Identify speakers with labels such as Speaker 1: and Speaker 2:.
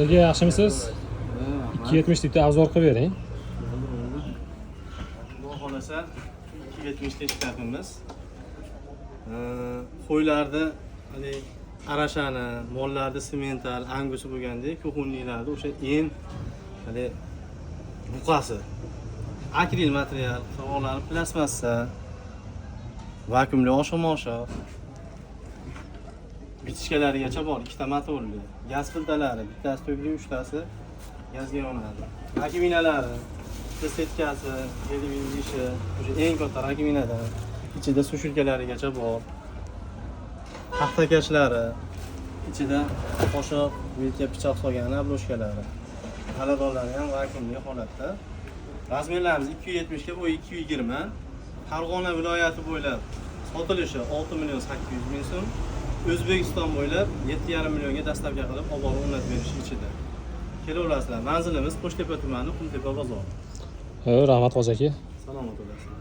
Speaker 1: Sizga yaxshimisiz? 270 deb obzor qilib bering.
Speaker 2: Xudo xolasa 270 ta ishlatamiz. Qo'ylarni, hali arashani, mollarni semental, angusi bo'lgandek, ko'hunliklarni o'sha en hali buqasi. Akril material, qirg'oqlari plastmassa, vakuumli osha-mosha. Bitishkalarigacha bor, ikkita motorli. Gaz filtrlari, bittasi tugli, uchtasi gazga yonadi. Rakiminalari, setkasi, 7 ishi, o'sha eng katta rakiminadan. Ichida sushilkalarigacha bor. Paxtakashlari, ichida qoshiq, vilka, pichoq solgan obloshkalari. Xaladonlari ham vakuumli holatda. Razmerlarimiz 270 ga, bo'yi 220. Farg'ona viloyati bo'ylab sotilishi 6 million 800 ming so'm. O'zbekiston bo'ylab 7,5 millionga dastavka qilib olib borib o'rnatib berish ichida. Kelaverasizlar. Manzilimiz Qo'shtepa tumani, Qumtepa bozor.
Speaker 1: Rahmat, Qo'zi aka.
Speaker 2: Salomat bo'lasiz.